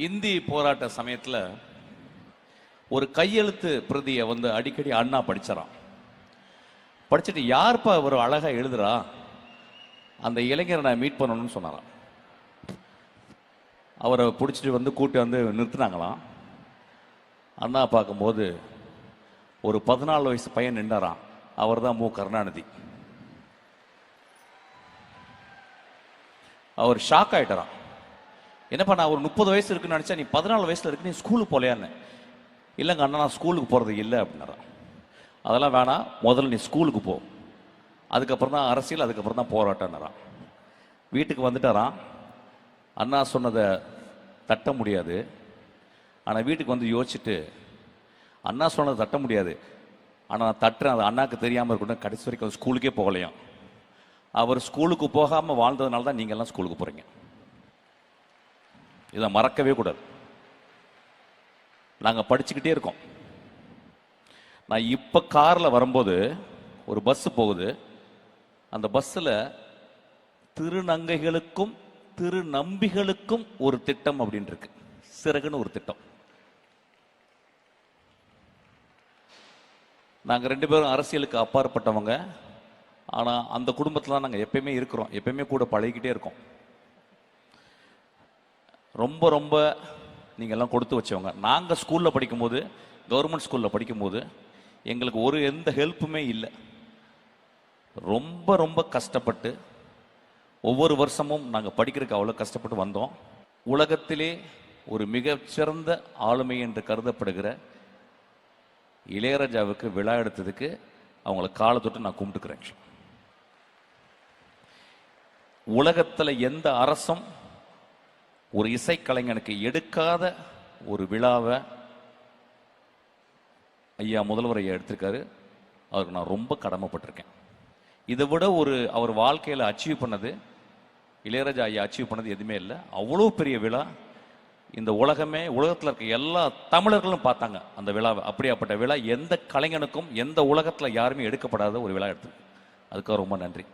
இந்தி போராட்ட சமயத்தில் ஒரு கையெழுத்து பிரதியை அடிக்கடி அண்ணா படிச்சாராம். படிச்சுட்டு யார்ப்பா ஒரு அழகா எழுதுறா, அந்த இளைஞரை நான் மீட் பண்ணணும்னு சொன்னாராம். அவரை பிடிச்சிட்டு கூட்டி நிறுத்தினாங்களாம். அண்ணா பார்க்கும்போது ஒரு 14 வயசு பையன் நின்றாராம். அவர் தான் மு. கருணாநிதி. அவர் ஷாக் ஆயிட்டாராம். என்னப்பா, நான் ஒரு 30 வயசு இருக்குன்னு நினைச்சா, நீ 14 வயசுல இருக்கு, நீ ஸ்கூலுக்கு போலையான்னு. இல்லைங்க அண்ணா, நான் ஸ்கூலுக்கு போறது இல்லை அப்படின்னாராம். அதெல்லாம் வேணாம், முதல்ல நீ ஸ்கூலுக்கு போ, அதுக்கப்புறம் தான் அரசியல், அதுக்கப்புறம் தான் போராட்டம்னாராம். வீட்டுக்கு வந்துட்டாராம். அண்ணா சொன்னதை தட்ட முடியாது. ஆனால் வீட்டுக்கு யோசிச்சுட்டு, அண்ணா சொன்னதை தட்ட முடியாது, ஆனால் நான் தட்டுறேன், அது அண்ணாக்கு தெரியாமல் இருக்கணும். கடைசி வரைக்கும் ஸ்கூலுக்கே போகலையும். அவர் ஸ்கூலுக்கு போகாமல் வாழ்ந்ததுனால தான் நீங்கள்லாம் ஸ்கூலுக்கு போகிறீங்க. இதை மறக்கவே கூடாது. நாங்கள் படிச்சுக்கிட்டே இருக்கோம். நான் இப்போ காரில் வரும்போது ஒரு பஸ் போகுது. அந்த பஸ்ஸில் திருநங்கைகளுக்கும் திருநம்பிகளுக்கும் ஒரு திட்டம் அப்படின்னு இருக்கு. சிறகுன்னு ஒரு திட்டம். நாங்கள் 2 பேரும் அரசியலுக்கு அப்பாற்பட்டவங்க. ஆனால் அந்த குடும்பத்தில் தான் நாங்கள் எப்பயுமே இருக்கிறோம், எப்பயுமே கூட பழகிக்கிட்டே இருக்கோம். ரொம்ப ரொம்ப நீங்கள்லாம் கொடுத்து வச்சவங்க. நாங்கள் ஸ்கூலில் படிக்கும்போது, கவர்மெண்ட் ஸ்கூலில் படிக்கும்போது எங்களுக்கு எந்த ஹெல்ப்புமே இல்லை. ரொம்ப ரொம்ப கஷ்டப்பட்டு ஒவ்வொரு வருஷமும் நாங்கள் படிக்கிறதுக்கு அவ்வளோ கஷ்டப்பட்டு வந்தோம். உலகத்திலே ஒரு மிகச்சிறந்த ஆளுமை என்று கருதப்படுகிற இளையராஜாவுக்கு விழா எடுத்ததுக்கு அவங்கள காலை தொட்டு நான் கும்பிட்டுக்கிறேன். உலகத்தில் எந்த அரசும் ஒரு இசைக்கலைஞனுக்கு எடுக்காத ஒரு விழாவை ஐயா முதல்வர் ஐயா எடுத்திருக்காரு. அவருக்கு நான் ரொம்ப கடமைப்பட்டிருக்கேன். இதை விட அவர் வாழ்க்கையில் அச்சீவ் பண்ணது, இளையராஜா ஐயா அச்சீவ் பண்ணது எதுவுமே இல்லை. அவ்வளோ பெரிய விழா. இந்த உலகத்தில் இருக்க எல்லா தமிழர்களும் பார்த்தாங்க அந்த விழாவை. அப்படியாப்பட்ட விழா எந்த கலைஞனுக்கும் எந்த உலகத்தில் யாருமே எடுக்கப்படாத ஒரு விழா எடுத்து, அதுக்காக ரொம்ப நன்றி.